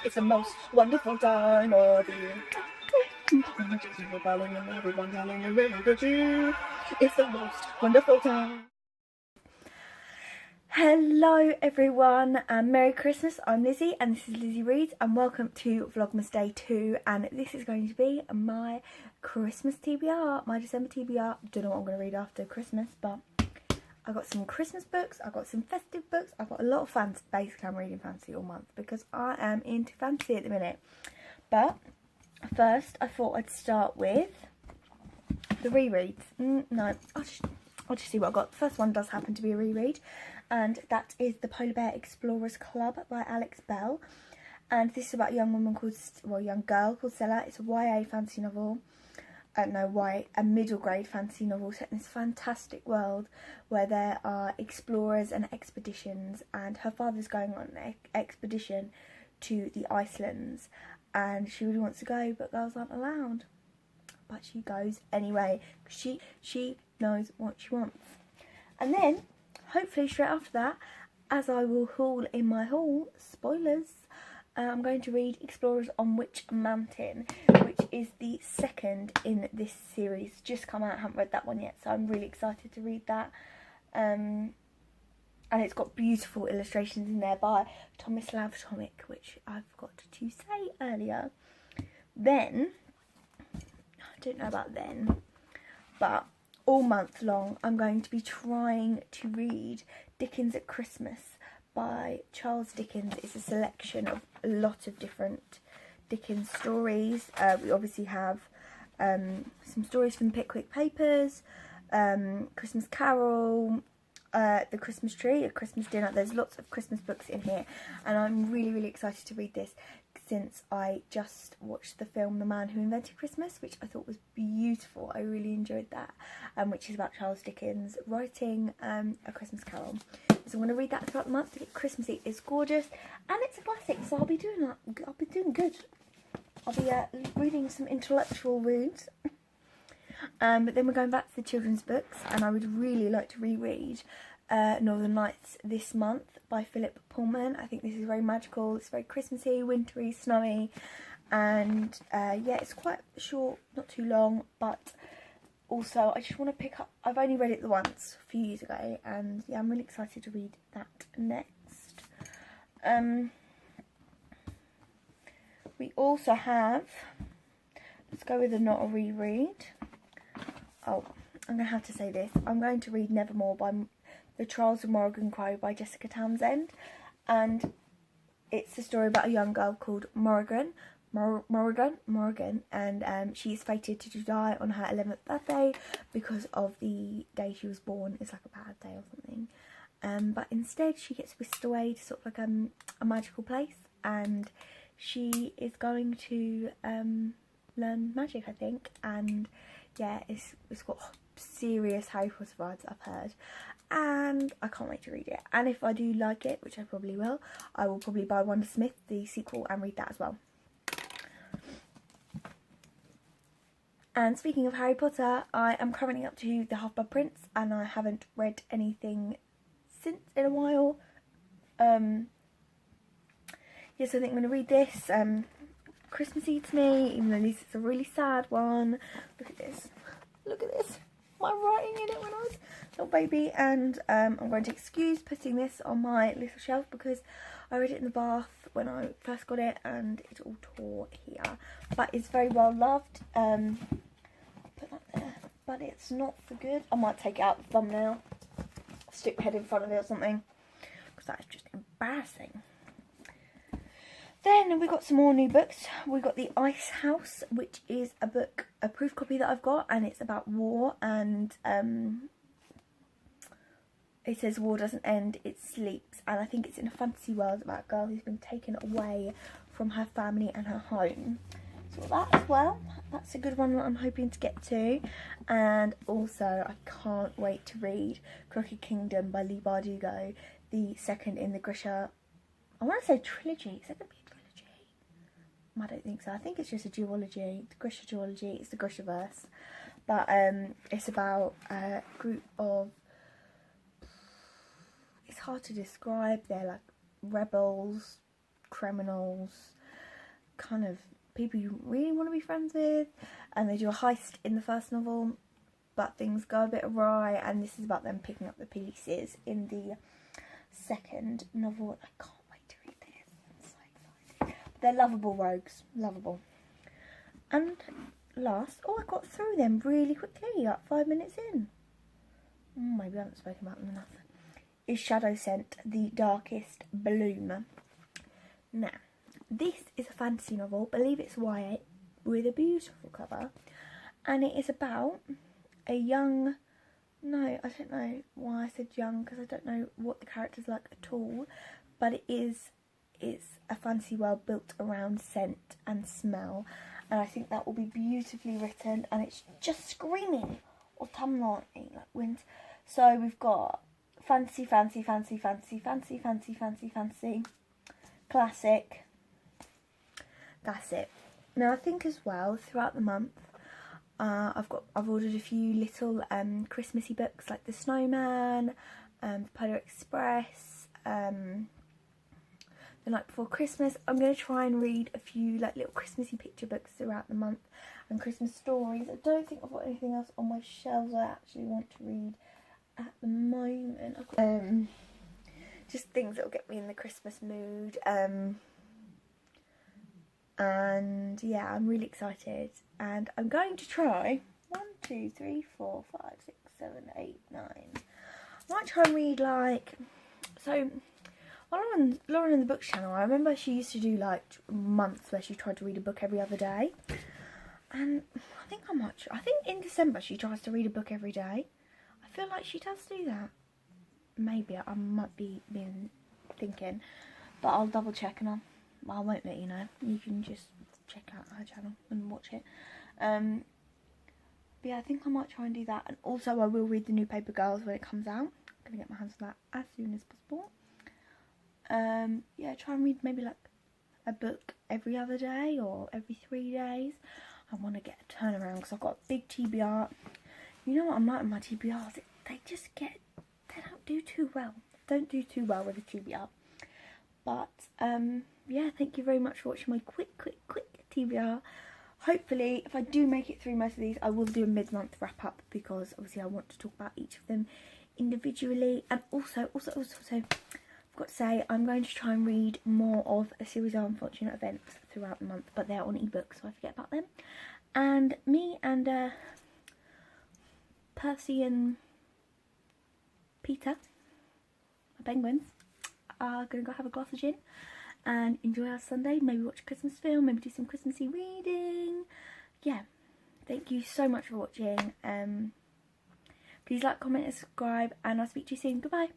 It's the most wonderful time of the year. People calling and everyone telling a really good you. It's the most wonderful time. Hello everyone and Merry Christmas. I'm Lizzie and this is Lizzie Reads and welcome to Vlogmas Day 2, and this is going to be my Christmas TBR, my December TBR. Don't know what I'm going to read after Christmas, but I've got some Christmas books, I've got some festive books, I've got a lot of fantasy. Basically I'm reading fantasy all month because I am into fantasy at the minute. But first I thought I'd start with the rereads. No, I'll just see what I've got. The first one does happen to be a reread, and that is The Polar Bear Explorers Club by Alex Bell. And this is about a young girl called Stella. It's a YA fantasy novel. A middle grade fantasy novel set in this fantastic world where there are explorers and expeditions, and her father's going on an expedition to the Icelands and she really wants to go, but girls aren't allowed. But she goes anyway because she knows what she wants. And then hopefully straight after that, as I will haul in my haul, spoilers, I'm going to read Explorers on Witch Mountain, which is the second in this series. Just come out, I haven't read that one yet, so I'm really excited to read that. And it's got beautiful illustrations in there by Tomislav Tomic, which I forgot to say earlier. Then, I don't know about then, but all month long I'm going to be trying to read Dickens at Christmas by Charles Dickens. It's a selection of a lot of different Dickens stories. We obviously have some stories from the Pickwick Papers, Christmas Carol, The Christmas Tree, A Christmas Dinner. There's lots of Christmas books in here, and I'm really excited to read this since I just watched the film The Man Who Invented Christmas, which I thought was beautiful. I really enjoyed that, which is about Charles Dickens writing A Christmas Carol. So I'm going to read that throughout the month to get Christmassy. It's gorgeous and it's a classic, so I'll be doing that. I'll be doing good. I'll be reading some intellectual reads. But then we're going back to the children's books, and I would really like to reread Northern Lights this month by Philip Pullman. I think this is very magical. It's very Christmassy, wintry, snowy, and yeah, it's quite short, not too long, but also I just want to pick up. I've only read it the once a few years ago, and yeah, I'm really excited to read that next. We also have, let's go with not a reread. Oh, I'm going to have to say this. I'm going to read Nevermore by The Trials of Morrigan Crow by Jessica Townsend. And it's a story about a young girl called Morrigan. And she's fated to die on her 11th birthday because of the day she was born. It's like a bad day or something. But instead she gets whisked away to sort of like a magical place. And she is going to learn magic, I think. And yeah, it's got serious Harry Potter vibes, I've heard, and I can't wait to read it. And if I do like it, which I probably will, I will probably buy Wonder Smith, the sequel, and read that as well. And speaking of Harry Potter, I am currently up to The Half-Blood Prince, and I haven't read anything since in a while. Yes, I think I'm going to read this. Christmassy to me, even though this is a really sad one. Look at this. Look at this. My writing in it when I was a little baby. And I'm going to excuse putting this on my little shelf because I read it in the bath when I first got it and it all tore here. But it's very well loved. I'll put that there. But it's not for good. I might take it out the thumbnail. Stick my head in front of it or something. Because that is just embarrassing. Then we got some more new books. We got The Ice House, which is a book, a proof copy that I've got, and it's about war, and it says war doesn't end, it sleeps, and I think it's in a fantasy world about a girl who's been taken away from her family and her home. So that as well, that's a good one that I'm hoping to get to. And also I can't wait to read Crooked Kingdom by Leigh Bardugo, the second in the Grisha, I want to say trilogy. Is that going to be a trilogy? I don't think so. I think it's just a duology. The Grisha duology. It's the Grishaverse. But it's about a group of, it's hard to describe. They're like rebels, criminals, kind of people you really want to be friends with, and they do a heist in the first novel, but things go a bit awry, and this is about them picking up the pieces in the second novel. I can't wait to read this. I'm so excited. They're lovable rogues, lovable. And last, I got through them really quickly, like 5 minutes in. Maybe I haven't spoken about them enough. Is Shadow Scent, The Darkest Bloom. Now, this is a fantasy novel, believe it's YA, with a beautiful cover, and it is about a young, no, I don't know why I said young, because I don't know what the character's like at all, but it's a fantasy world built around scent and smell, and I think that will be beautifully written, and it's just screaming autumnal, like winter. So we've got fantasy, fantasy, fantasy, fantasy, fantasy, fantasy, fantasy, fantasy, classic. That's it. Now I think as well throughout the month, I've ordered a few little Christmassy books like The Snowman, The Polar Express, The Night Before Christmas. I'm going to try and read a few like little Christmassy picture books throughout the month and Christmas stories. I don't think I've got anything else on my shelves I actually want to read at the moment. I've got, just things that will get me in the Christmas mood. And yeah, I'm really excited, and I'm going to try 1, 2, 3, 4, 5, 6, 7, 8, 9. I might try and read like, so Lauren in the Books channel, I remember she used to do like months where she tried to read a book every other day, and I think in December she tries to read a book every day. I feel like she does do that. Maybe I might be thinking, but I'll double check and I won't let you know. You can just check out her channel and watch it. But yeah, I think I might try and do that. And also I will read the new Paper Girls when it comes out. I'm going to get my hands on that as soon as possible. Yeah, try and read maybe like a book every other day or every 3 days. I want to get a turnaround because I've got a big TBR. You know what I'm like with my TBRs? They don't do too well. Don't do too well with a TBR. But yeah, thank you very much for watching my quick TBR. Hopefully, if I do make it through most of these, I will do a mid-month wrap-up, because obviously I want to talk about each of them individually. And also, I've got to say, I'm going to try and read more of a series of unfortunate events throughout the month, but they're on ebook, so I forget about them. And me and Percy and Peter, my penguins, are going to go have a glass of gin and enjoy our Sunday. Maybe watch a Christmas film, maybe do some Christmassy reading. Yeah, thank you so much for watching. Please like, comment and subscribe, and I'll speak to you soon. Goodbye.